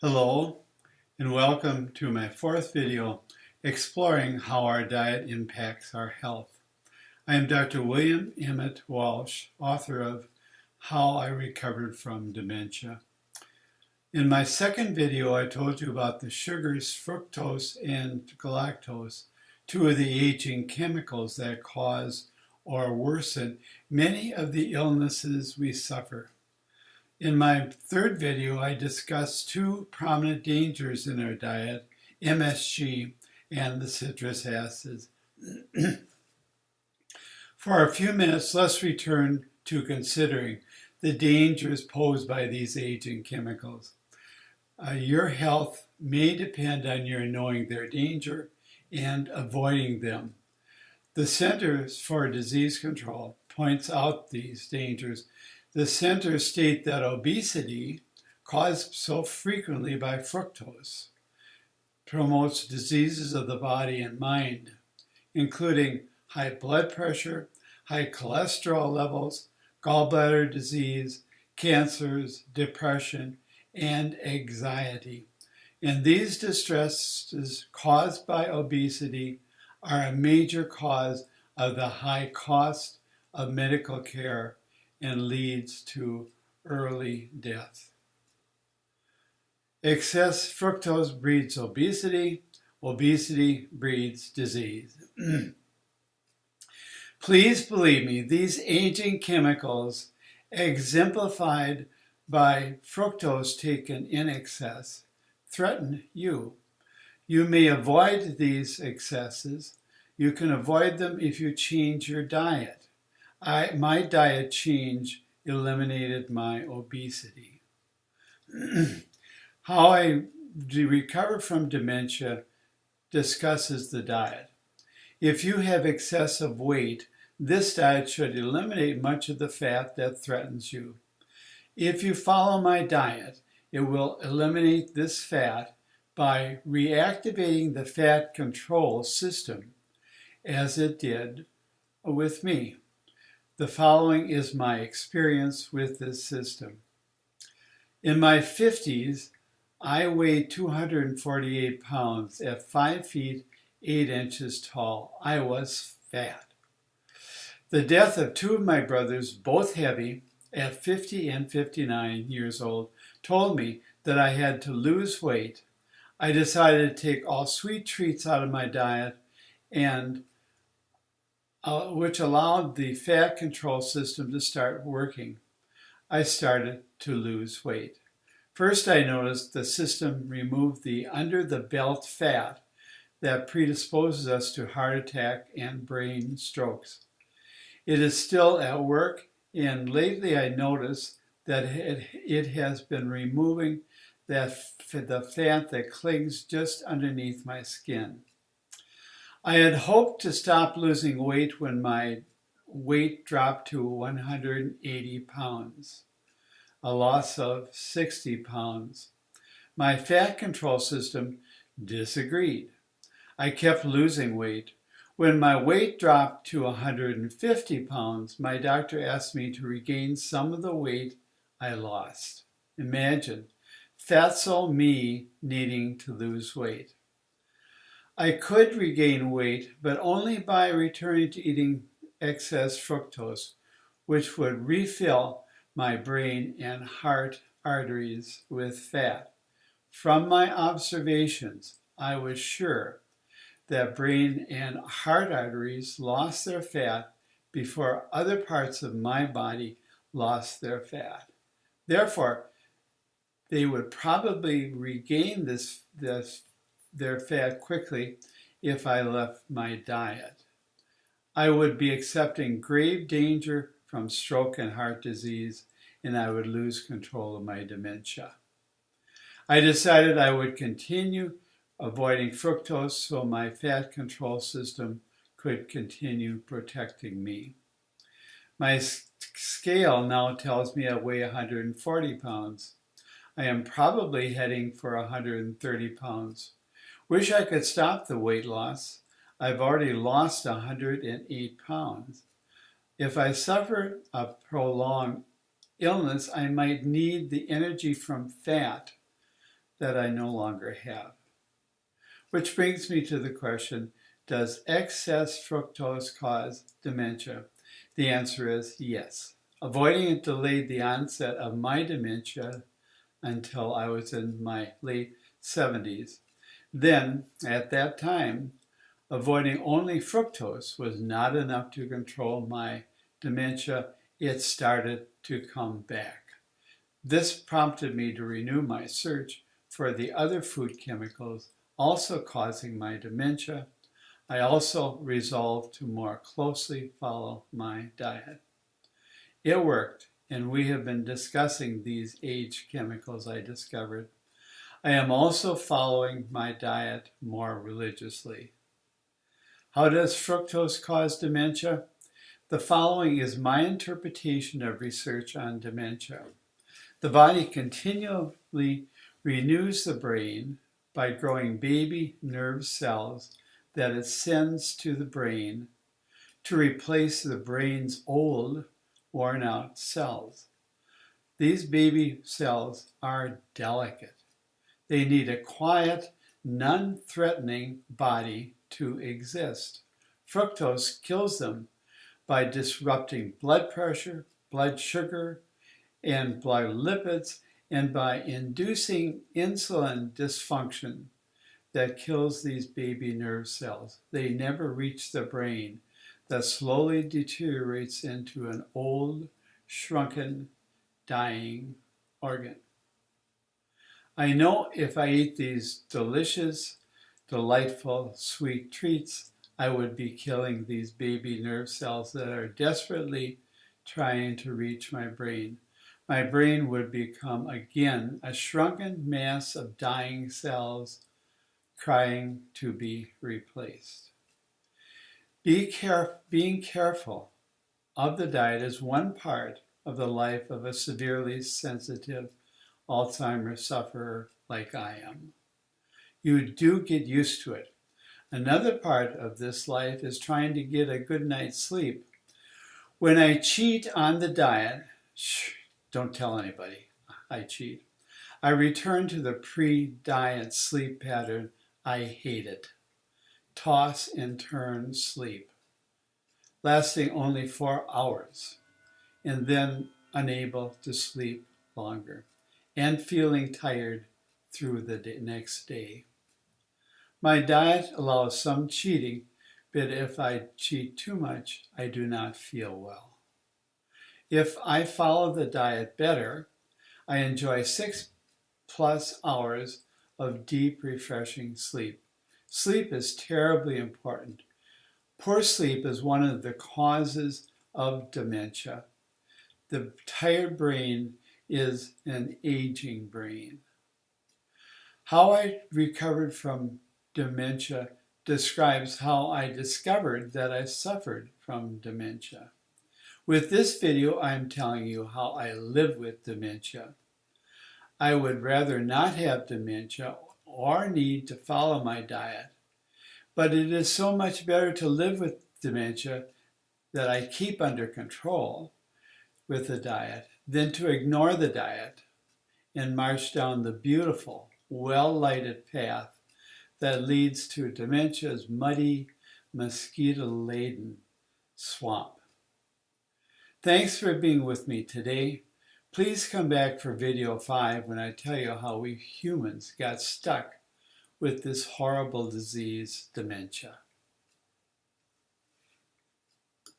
Hello and welcome to my fourth video exploring how our diet impacts our health. I am Dr. William Emmett Walsh, author of How I Recovered from Dementia. In my second video I told you about the sugars fructose and galactose, two of the aging chemicals that cause or worsen many of the illnesses we suffer. In my third video, I discussed two prominent dangers in our diet, MSG and the citrus acids. For a few minutes, let's return to considering the dangers posed by these aging chemicals. Your health may depend on your knowing their danger and avoiding them. The Centers for Disease Control points out these dangers. The centers state that obesity, caused so frequently by fructose, promotes diseases of the body and mind, including high blood pressure, high cholesterol levels, gallbladder disease, cancers, depression, and anxiety. And these distresses caused by obesity are a major cause of the high cost of medical care and leads to early death. Excess fructose breeds obesity. Obesity breeds disease. Please believe me, these aging chemicals, exemplified by fructose taken in excess, threaten you. You may avoid these excesses. You can avoid them if you change your diet. My diet change eliminated my obesity. How I recover from dementia discusses the diet. If you have excessive weight, this diet should eliminate much of the fat that threatens you. If you follow my diet, it will eliminate this fat by reactivating the fat control system, as it did with me. The following is my experience with this system. In my 50s, I weighed 248 pounds at 5 feet 8 inches tall. I was fat. The death of two of my brothers, both heavy, at 50 and 59 years old, told me that I had to lose weight. I decided to take all sweet treats out of my diet, and which allowed the fat control system to start working. I started to lose weight. First, I noticed the system removed the under-the-belt fat that predisposes us to heart attack and brain strokes. It is still at work, and lately I noticed that it has been removing the fat that clings just underneath my skin. I had hoped to stop losing weight when my weight dropped to 180 pounds, a loss of 60 pounds. My fat control system disagreed. I kept losing weight. When my weight dropped to 150 pounds, my doctor asked me to regain some of the weight I lost. Imagine, fatso me needing to lose weight. I could regain weight, but only by returning to eating excess fructose, which would refill my brain and heart arteries with fat. From my observations, I was sure that brain and heart arteries lost their fat before other parts of my body lost their fat. Therefore, they would probably regain their fat quickly if I left my diet. I would be accepting grave danger from stroke and heart disease, and I would lose control of my dementia. I decided I would continue avoiding fructose so my fat control system could continue protecting me. My scale now tells me I weigh 140 pounds. I am probably heading for 130 pounds. Wish I could stop the weight loss. I've already lost 108 pounds. If I suffer a prolonged illness, I might need the energy from fat that I no longer have. Which brings me to the question, does excess fructose cause dementia? The answer is yes. Avoiding it delayed the onset of my dementia until I was in my late 70s. Then, at that time, avoiding only fructose was not enough to control my dementia. It started to come back. This prompted me to renew my search for the other food chemicals also causing my dementia. I also resolved to more closely follow my diet. It worked, and we have been discussing these age chemicals I discovered. I am also following my diet more religiously. How does fructose cause dementia? The following is my interpretation of research on dementia. The body continually renews the brain by growing baby nerve cells that it sends to the brain to replace the brain's old, worn-out cells. These baby cells are delicate. They need a quiet, non-threatening body to exist. Fructose kills them by disrupting blood pressure, blood sugar, and blood lipids, and by inducing insulin dysfunction that kills these baby nerve cells. They never reach the brain that slowly deteriorates into an old, shrunken, dying organ. I know if I eat these delicious, delightful, sweet treats, I would be killing these baby nerve cells that are desperately trying to reach my brain. My brain would become again a shrunken mass of dying cells crying to be replaced. Being careful of the diet is one part of the life of a severely sensitive Alzheimer's sufferer like I am. You do get used to it. Another part of this life is trying to get a good night's sleep. When I cheat on the diet, don't tell anybody I cheat, I return to the pre-diet sleep pattern I hated. Toss and turn sleep, lasting only 4 hours, and then unable to sleep longer, and feeling tired through the next day. My diet allows some cheating, but if I cheat too much, I do not feel well. If I follow the diet better, I enjoy 6+ hours of deep, refreshing sleep. Sleep is terribly important. Poor sleep is one of the causes of dementia. The tired brain is an aging brain. How I recovered from dementia describes how I discovered that I suffered from dementia. With this video, I'm telling you how I live with dementia. I would rather not have dementia or need to follow my diet, but it is so much better to live with dementia that I keep under control with the diet than to ignore the diet and march down the beautiful, well-lighted path that leads to dementia's muddy, mosquito-laden swamp. Thanks for being with me today. Please come back for video 5 when I tell you how we humans got stuck with this horrible disease, dementia.